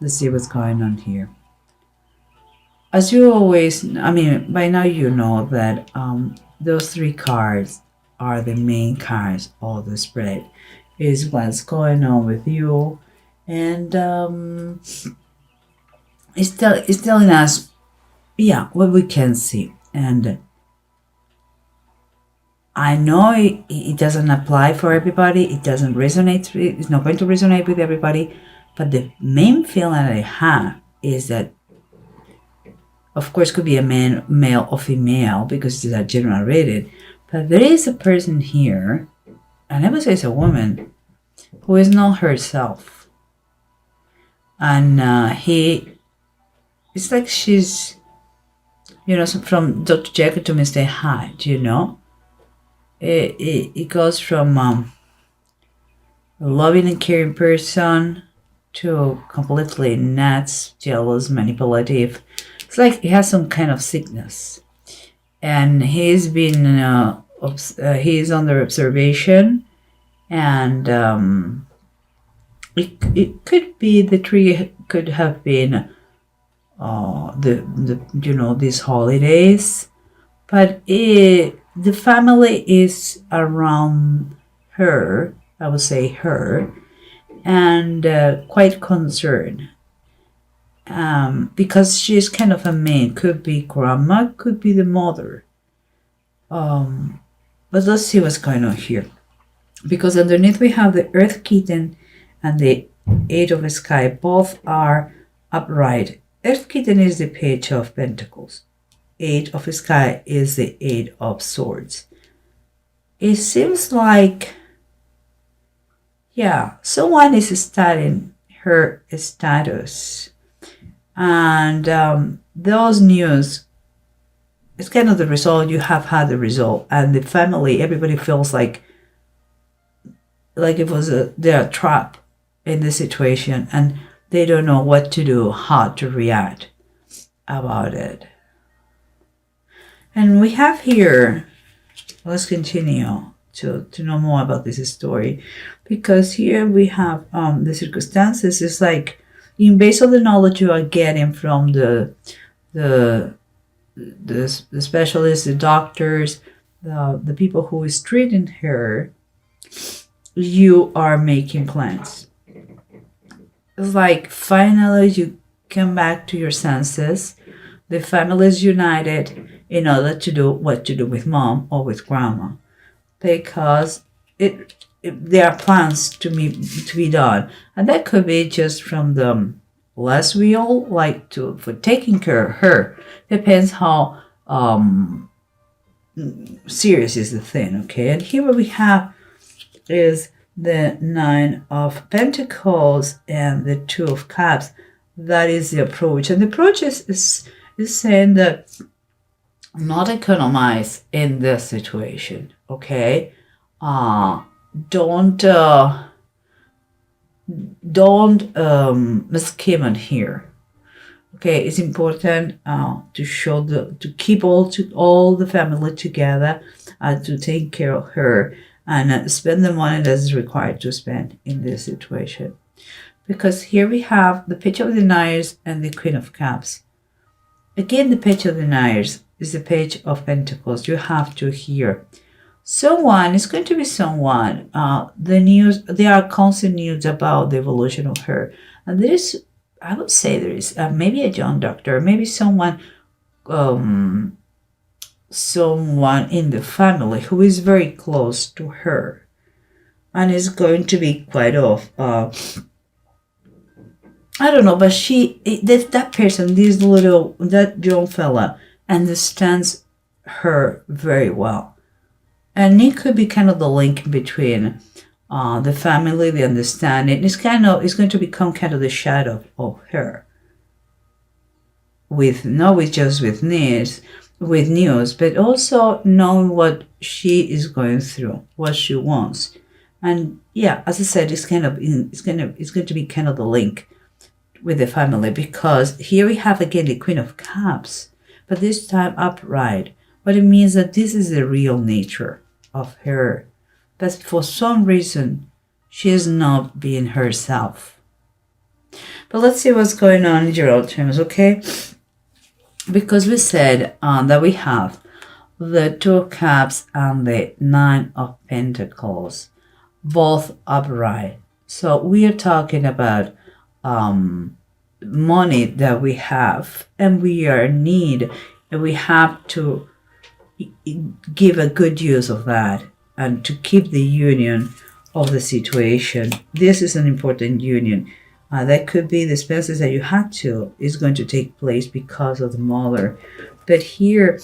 Let's see what's going on here. As you always, I mean, by now you know that those three cards are the main cards of the spread. Is what's going on with you, and it's telling us, yeah, what we can see. And I know it doesn't apply for everybody. It doesn't resonate. It's not going to resonate with everybody. But the main feeling I have is that, of course, could be a man, male or female, because these are general rated. But there is a person here, and I would say it's a woman, who is not herself. And it's like she's, from Dr. Jekyll to Mr. Hyde, It goes from a loving and caring person to completely nuts, jealous, manipulative. It's like he has some kind of sickness, and he's been he's under observation, and it could be the tree could have been these holidays, but the family is around her. I would say her, and quite concerned. Because she's kind of a main, could be grandma, could be the mother. But let's see what's going on here. Because underneath we have the Earth Kitten and the Eight of Sky. Both are upright. Earth Kitten is the Page of Pentacles. Eight of Sky is the Eight of Swords. It seems like, yeah, someone is studying her status. And those news, it's kind of the result. You have had the result. And the family, everybody feels like it was they're trapped in the situation. And they don't know what to do, how to react about it. And we have here, let's continue to know more about this story, because here we have the circumstances. It's like, in base of the knowledge you are getting from the specialists, the doctors, the people who is treating her, you are making plans. It's like finally you come back to your senses. The family is united in order to do what to do with mom or with grandma, because there are plans to be done, and that could be just from the less real, like for taking care of her. Depends how serious is the thing. Okay, and here what we have is the Nine of Pentacles and the Two of Cups. That is the approach, and the approach is saying that not economize in this situation. Okay, don't scheme on here. Okay, it's important to show to keep all the family together, to take care of her, and spend the money that is required to spend in this situation. Because here we have the Page of Deniers and the Queen of Cups. Again, the Page of Deniers is the Page of Pentacles. You have to hear. Someone is going to be someone. The news, there are constant news about the evolution of her. And there is, I would say there is maybe a young doctor, maybe someone in the family who is very close to her. And is going to be quite off. I don't know, but that person, that young fella, understands her very well. And it could be kind of the link between the family, the understanding. It's going to become kind of the shadow of her. Not just with news, but also knowing what she is going through, what she wants. And yeah, as I said, it's going to be kind of the link with the family, because here we have again the Queen of Cups, but this time upright. But it means that this is the real nature of her. But for some reason, she is not being herself. But let's see what's going on in general terms, okay? Because we said that we have the Two of Cups and the Nine of Pentacles, both upright. So we are talking about money that we have, and we are in need, and we have to give a good use of that and to keep the union of the situation. This is an important union. That could be the expenses that you had to is going to take place because of the mother. But here,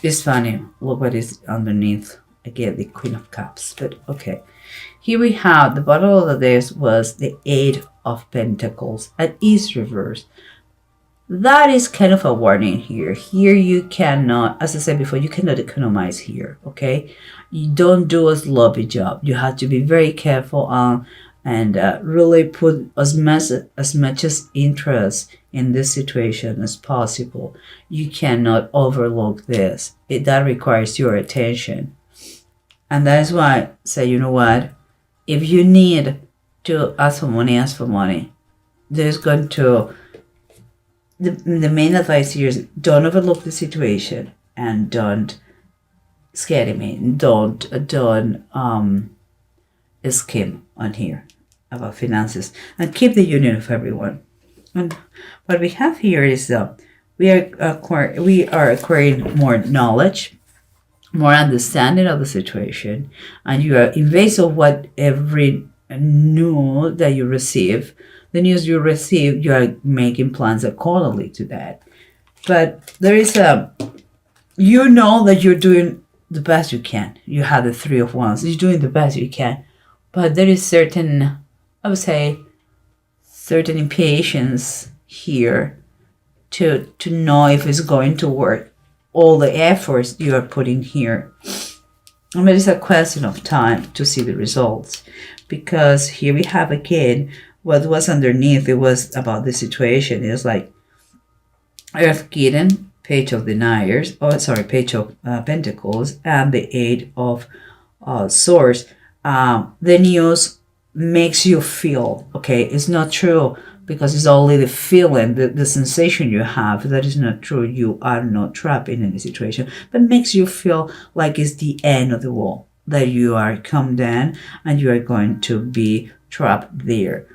it's funny. Look what is underneath. Again, the Queen of Cups. But okay. Here we have the bottom of this was the Eight of Pentacles. And is reversed. That is kind of a warning here. Here you cannot, as I said before, you cannot economize here, okay? You don't do a sloppy job. You have to be very careful and really put as much as interest in this situation as possible. You cannot overlook this. That requires your attention. And that is why I say, you know what? If you need to ask for money, ask for money. There's going to... The main advice here is don't overlook the situation and don't scare me. Don't scheme on here about finances, and keep the union of everyone. And what we have here is we are acquiring more knowledge, more understanding of the situation, and you are in face of what every news that you receive. The news you receive, you are making plans accordingly to that. But there is you know that you're doing the best you can. You have the Three of Wands. You're doing the best you can. But there is certain, I would say, certain impatience here to know if it's going to work. All the efforts you are putting here. And it is a question of time to see the results. Because here we have again, what was underneath, it was about the situation. It was like Earth Kitten, Page of Deniers, Page of Pentacles, and the Eight of Swords. The news makes you feel, okay, it's not true because it's only the feeling, the sensation you have. That is not true. You are not trapped in any situation, but makes you feel like it's the end of the world, that you are come down and you are going to be trapped there.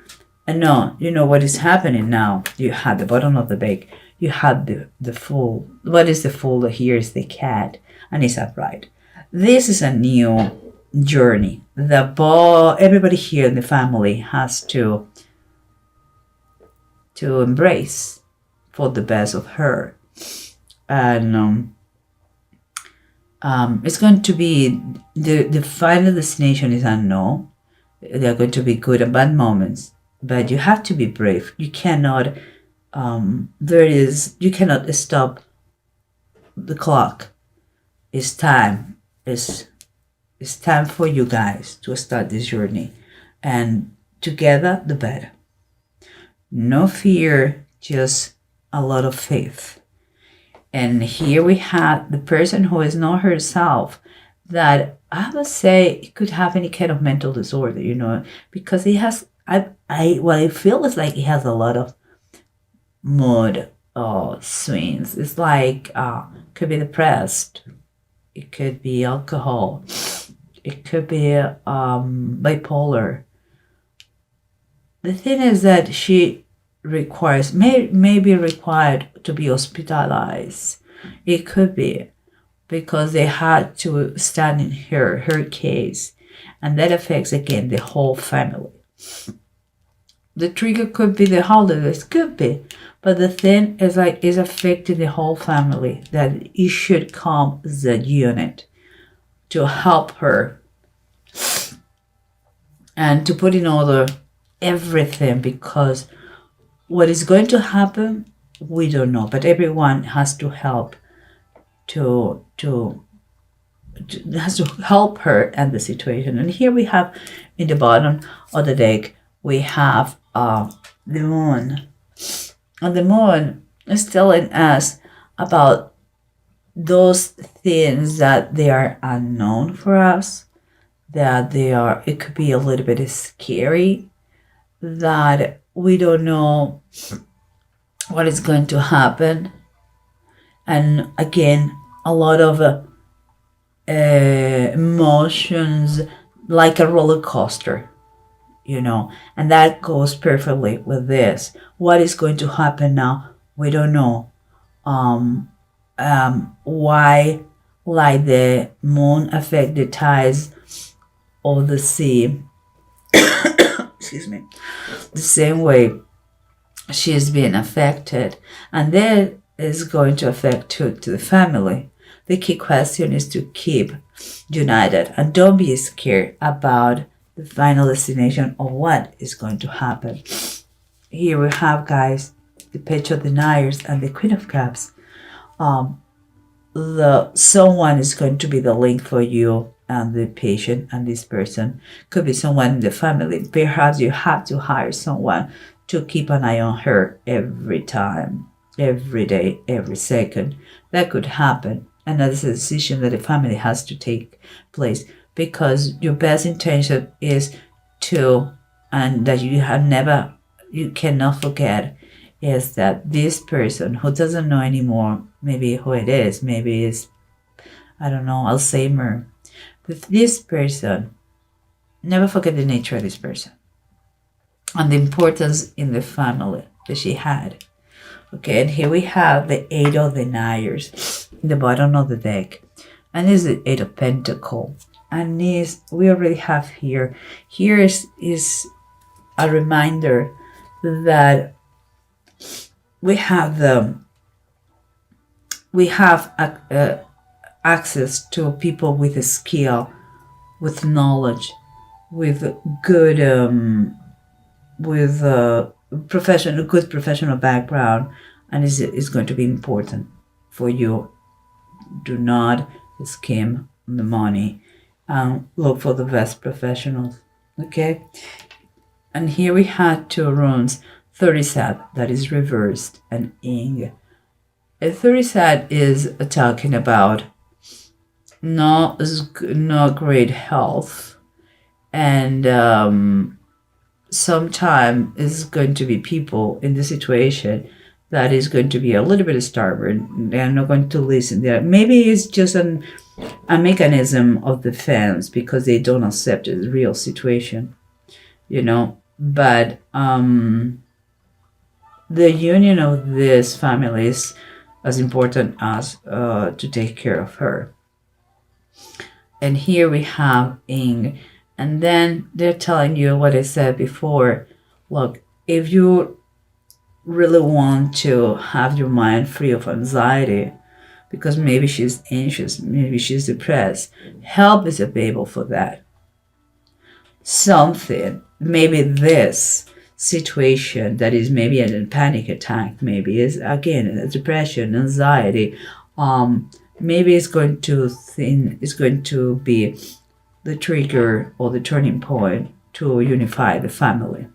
And no, you know what is happening now. You had the bottom of the bag. You had the Fool. What is the Fool? Here is the Cat, and it's upright. This is a new journey. Everybody here in the family has to embrace for the best of her, and it's going to be the final destination is unknown. There are going to be good and bad moments. But you have to be brave. You cannot, you cannot stop the clock. It's time. It's time for you guys to start this journey. And together, the better. No fear, just a lot of faith. And here we have the person who is not herself, that I would say it could have any kind of mental disorder, because he has... what I feel is like he has a lot of mood swings. It's like could be depressed, it could be alcohol, it could be bipolar. The thing is that she may be required to be hospitalized. It could be because they had to stand in her case, and that affects again the whole family. The trigger could be the holidays, could be, but the thing is like is affecting the whole family, that it should come as a unit to help her and to put in order everything, because what is going to happen we don't know, but everyone has to help has to help her and the situation. And here we have in the bottom of the deck we have the Moon, and the Moon is telling us about those things that they are unknown for us, that it could be a little bit scary, that we don't know what is going to happen. And again, a lot of emotions, like a roller coaster, and that goes perfectly with this. What is going to happen now? We don't know. Why, like the moon affect the tides of the sea, excuse me, the same way she is being affected, and that is going to affect to the family. The key question is to keep united and don't be scared about the final destination of what is going to happen. Here we have, guys, the Page of Deniers and the Queen of Cups. The someone is going to be the link for you and the patient, and this person could be someone in the family. Perhaps you have to hire someone to keep an eye on her every time, every day, every second. That could happen, and that is a decision that the family has to take place, because your best intention is to, and that you cannot forget, is that this person who doesn't know anymore, maybe who it is, maybe it's, I don't know, Alzheimer. But this person, never forget the nature of this person and the importance in the family that she had. Okay, and here we have the Eight of Deniers in the bottom of the deck. And this is the Eight of Pentacles. And this, we already have here is a reminder that we have access to people with a skill, with knowledge, with good good professional background, and is going to be important for you. Do not scheme the money. Look for the best professionals. Okay, and here we had two runes. 30 sad, that is reversed, and ing. A 30 sad is talking about not great health, and sometimes is going to be people in the situation that is going to be a little bit stubborn. They're not going to listen. Maybe it's just a mechanism of defense because they don't accept the real situation, but the union of this family is as important as to take care of her. And here we have ing, and then they're telling you what I said before. Look, if you really want to have your mind free of anxiety, because maybe she's anxious, maybe she's depressed, help is available for that. Something, maybe this situation that is maybe a panic attack, maybe is again a depression, anxiety, maybe it's going to be the trigger or the turning point to unify the family.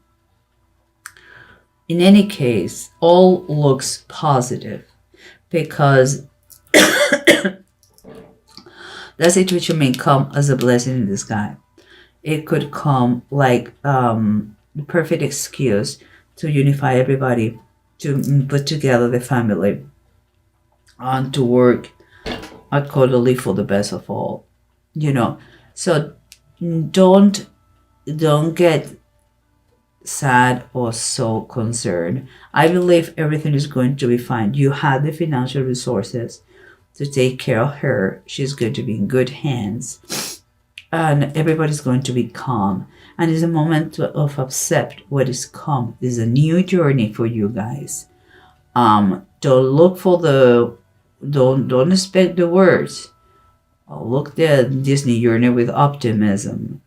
In any case, all looks positive, because that situation may come as a blessing in disguise. It could come like the perfect excuse to unify everybody, to put together the family, and to work accordingly for the best of all. So don't get sad or so concerned. I believe everything is going to be fine. You have the financial resources to take care of her. She's going to be in good hands, and everybody's going to be calm. And it's a moment of accept what is come. It's a new journey for you guys. Don't look for don't expect the words. Look the Disney journey with optimism.